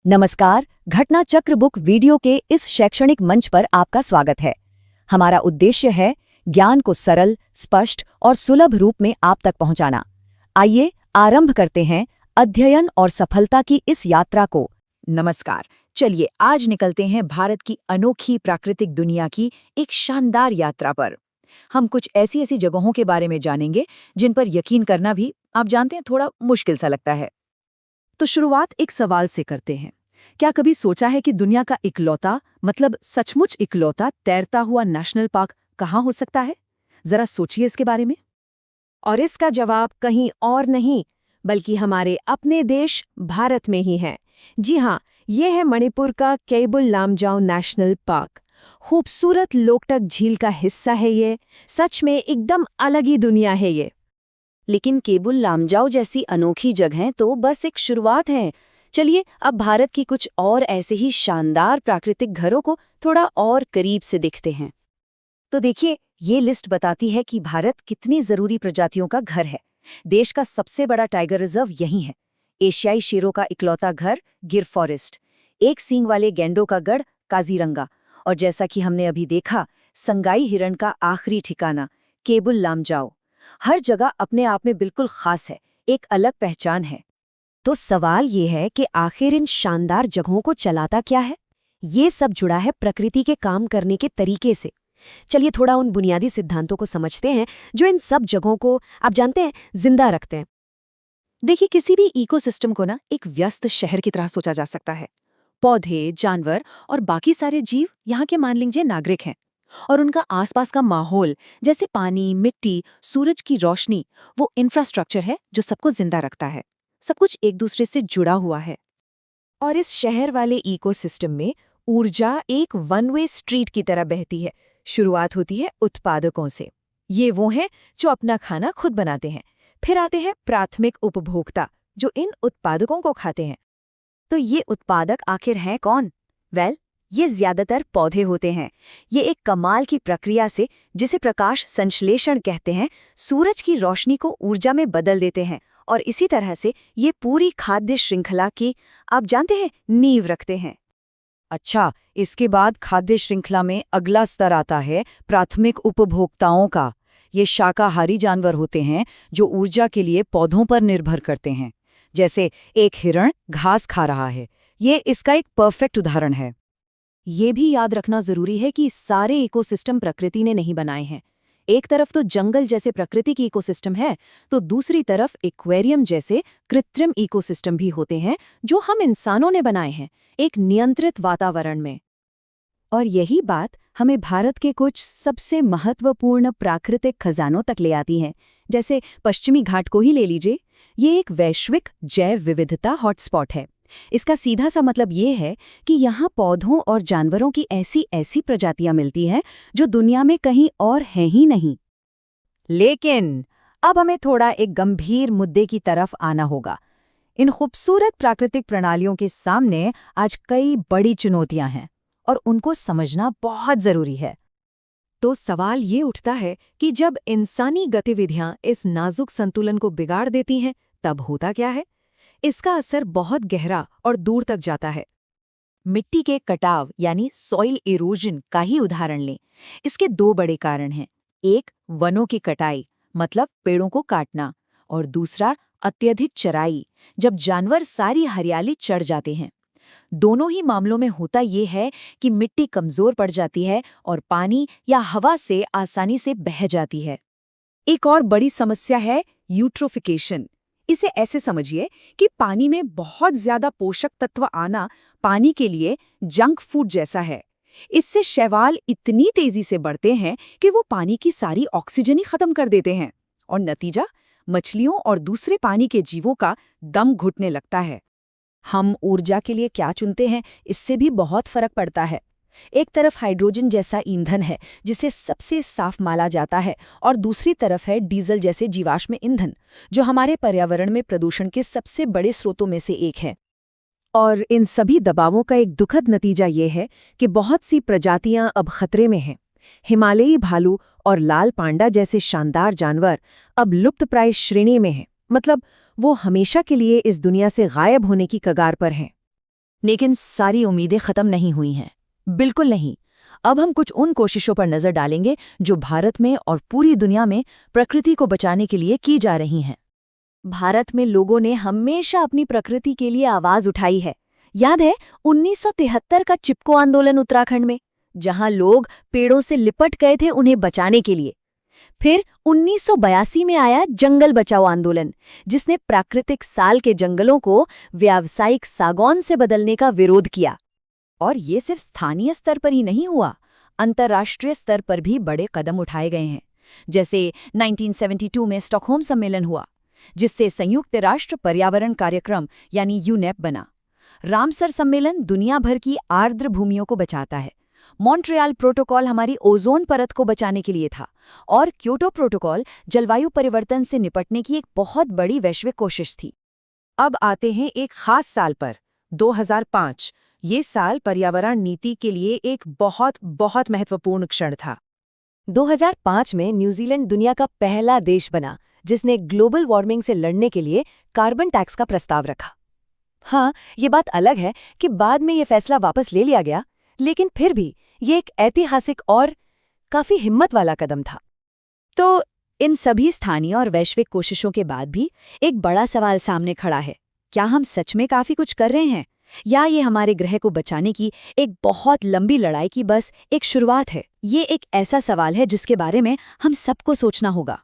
नमस्कार, घटना चक्र बुक वीडियो के इस शैक्षणिक मंच पर आपका स्वागत है। हमारा उद्देश्य है ज्ञान को सरल, स्पष्ट और सुलभ रूप में आप तक पहुंचाना। आइए आरंभ करते हैं अध्ययन और सफलता की इस यात्रा को। नमस्कार, चलिए आज निकलते हैं भारत की अनोखी प्राकृतिक दुनिया की एक शानदार यात्रा पर। हम कुछ ऐसी जगहों के बारे में जानेंगे जिन पर यकीन करना भी, आप जानते हैं, थोड़ा मुश्किल सा लगता है। तो शुरुआत एक सवाल से करते हैं। क्या कभी सोचा है कि दुनिया का इकलौता, मतलब सचमुच इकलौता तैरता हुआ नेशनल पार्क कहाँ हो सकता है? जरा सोचिए इसके बारे में। और इसका जवाब कहीं और नहीं बल्कि हमारे अपने देश भारत में ही है। जी हाँ, ये है मणिपुर का केबुल लामजाओ नेशनल पार्क। खूबसूरत लोकटक झील का हिस्सा है ये। सच में एकदम अलग ही दुनिया है ये। लेकिन केबुल लामजाओ जैसी अनोखी जगहें तो बस एक शुरुआत है। चलिए अब भारत की कुछ और ऐसे ही शानदार प्राकृतिक घरों को थोड़ा और करीब से देखते हैं। तो देखिए, ये लिस्ट बताती है कि भारत कितनी जरूरी प्रजातियों का घर है। देश का सबसे बड़ा टाइगर रिजर्व यहीं है। एशियाई शेरों का इकलौता घर गिर फॉरेस्ट, एक सींग वाले गैंडों का गढ़ काजीरंगा, और जैसा कि हमने अभी देखा, संगाई हिरण का आखिरी ठिकाना केबुल लामजाओ। हर जगह अपने आप में बिल्कुल खास है, एक अलग पहचान है। तो सवाल ये है कि आखिर इन शानदार जगहों को चलाता क्या है? ये सब जुड़ा है प्रकृति के काम करने के तरीके से। चलिए थोड़ा उन बुनियादी सिद्धांतों को समझते हैं जो इन सब जगहों को, आप जानते हैं, जिंदा रखते हैं। देखिए, किसी भी इकोसिस्टम को ना एक व्यस्त शहर की तरह सोचा जा सकता है। पौधे, जानवर और बाकी सारे जीव यहाँ के, मान लीजिए, नागरिक हैं। और उनका आसपास का माहौल, जैसे पानी, मिट्टी, सूरज की रोशनी, वो इंफ्रास्ट्रक्चर है जो सबको जिंदा रखता है। सब कुछ एक दूसरे से जुड़ा हुआ है। और इस शहर वाले इकोसिस्टम में ऊर्जा एक वन वे स्ट्रीट की तरह बहती है। शुरुआत होती है उत्पादकों से। ये वो हैं जो अपना खाना खुद बनाते हैं। फिर आते हैं प्राथमिक उपभोक्ता जो इन उत्पादकों को खाते हैं। तो ये उत्पादक आखिर हैं कौन? ये ज्यादातर पौधे होते हैं। ये एक कमाल की प्रक्रिया से, जिसे प्रकाश संश्लेषण कहते हैं, सूरज की रोशनी को ऊर्जा में बदल देते हैं और इसी तरह से ये पूरी खाद्य श्रृंखला की, आप जानते हैं, नींव रखते हैं। अच्छा, इसके बाद खाद्य श्रृंखला में अगला स्तर आता है प्राथमिक उपभोक्ताओं का। ये शाकाहारी जानवर होते हैं जो ऊर्जा के लिए पौधों पर निर्भर करते हैं। जैसे एक हिरण घास खा रहा है, ये इसका एक परफेक्ट उदाहरण है। ये भी याद रखना जरूरी है कि सारे इकोसिस्टम प्रकृति ने नहीं बनाए हैं। एक तरफ तो जंगल जैसे प्रकृति की इकोसिस्टम है, तो दूसरी तरफ एक्वेरियम जैसे कृत्रिम इकोसिस्टम भी होते हैं जो हम इंसानों ने बनाए हैं, एक नियंत्रित वातावरण में। और यही बात हमें भारत के कुछ सबसे महत्वपूर्ण प्राकृतिक खजानों तक ले आती है। जैसे पश्चिमी घाट को ही ले लीजिए। ये एक वैश्विक जैव विविधता हॉटस्पॉट है। इसका सीधा सा मतलब ये है कि यहाँ पौधों और जानवरों की ऐसी प्रजातियां मिलती हैं जो दुनिया में कहीं और हैं ही नहीं। लेकिन अब हमें थोड़ा एक गंभीर मुद्दे की तरफ आना होगा। इन खूबसूरत प्राकृतिक प्रणालियों के सामने आज कई बड़ी चुनौतियां हैं और उनको समझना बहुत जरूरी है। तो सवाल ये उठता है कि जब इंसानी गतिविधियां इस नाजुक संतुलन को बिगाड़ देती हैं, तब होता क्या है? इसका असर बहुत गहरा और दूर तक जाता है। मिट्टी के कटाव यानी सॉइल इरोजन का ही उदाहरण लें। इसके दो बड़े कारण हैं। एक, वनों की कटाई, मतलब पेड़ों को काटना, और दूसरा, अत्यधिक चराई, जब जानवर सारी हरियाली चढ़ जाते हैं। दोनों ही मामलों में होता ये है कि मिट्टी कमजोर पड़ जाती है और पानी या हवा से आसानी से बह जाती है। एक और बड़ी समस्या है यूट्रोफिकेशन। इसे ऐसे समझिए कि पानी में बहुत ज्यादा पोषक तत्व आना पानी के लिए जंक फूड जैसा है। इससे शैवाल इतनी तेजी से बढ़ते हैं कि वो पानी की सारी ऑक्सीजन ही खत्म कर देते हैं, और नतीजा, मछलियों और दूसरे पानी के जीवों का दम घुटने लगता है। हम ऊर्जा के लिए क्या चुनते हैं, इससे भी बहुत फर्क पड़ता है। एक तरफ हाइड्रोजन जैसा ईंधन है जिसे सबसे साफ माना जाता है, और दूसरी तरफ है डीजल जैसे जीवाश्म ईंधन जो हमारे पर्यावरण में प्रदूषण के सबसे बड़े स्रोतों में से एक है। और इन सभी दबावों का एक दुखद नतीजा ये है कि बहुत सी प्रजातियां अब खतरे में हैं। हिमालयी भालू और लाल पांडा जैसे शानदार जानवर अब लुप्तप्राय श्रेणी में हैं। मतलब वो हमेशा के लिए इस दुनिया से गायब होने की कगार पर हैं। लेकिन सारी उम्मीदें खत्म नहीं हुई हैं। बिल्कुल नहीं। अब हम कुछ उन कोशिशों पर नजर डालेंगे जो भारत में और पूरी दुनिया में प्रकृति को बचाने के लिए की जा रही हैं। भारत में लोगों ने हमेशा अपनी प्रकृति के लिए आवाज उठाई है। याद है 1973 का चिपको आंदोलन उत्तराखंड में, जहां लोग पेड़ों से लिपट गए थे उन्हें बचाने के लिए। फिर 1982 में आया जंगल बचाओ आंदोलन, जिसने प्राकृतिक साल के जंगलों को व्यावसायिक सागौन से बदलने का विरोध किया। और ये सिर्फ स्थानीय स्तर पर ही नहीं हुआ, अंतर्राष्ट्रीय स्तर पर भी बड़े कदम उठाए गए हैं। जैसे 1972 में स्टॉकहोम सम्मेलन हुआ, जिससे संयुक्त राष्ट्र पर्यावरण कार्यक्रम यानी यूनेप बना। रामसर सम्मेलन दुनिया भर की आर्द्र भूमियों को बचाता है। मॉन्ट्रियल प्रोटोकॉल हमारी ओजोन परत को बचाने के लिए था। और क्योटो प्रोटोकॉल जलवायु परिवर्तन से निपटने की एक बहुत बड़ी वैश्विक कोशिश थी। अब आते हैं एक खास साल पर, 2005। ये साल पर्यावरण नीति के लिए एक बहुत बहुत महत्वपूर्ण क्षण था। 2005 में न्यूजीलैंड दुनिया का पहला देश बना जिसने ग्लोबल वार्मिंग से लड़ने के लिए कार्बन टैक्स का प्रस्ताव रखा। हाँ, ये बात अलग है कि बाद में ये फैसला वापस ले लिया गया, लेकिन फिर भी ये एक ऐतिहासिक और काफी हिम्मत वाला कदम था। तो इन सभी स्थानीय और वैश्विक कोशिशों के बाद भी एक बड़ा सवाल सामने खड़ा है। क्या हम सच में काफी कुछ कर रहे हैं, या ये हमारे ग्रह को बचाने की एक बहुत लंबी लड़ाई की बस एक शुरुआत है? ये एक ऐसा सवाल है जिसके बारे में हम सबको सोचना होगा।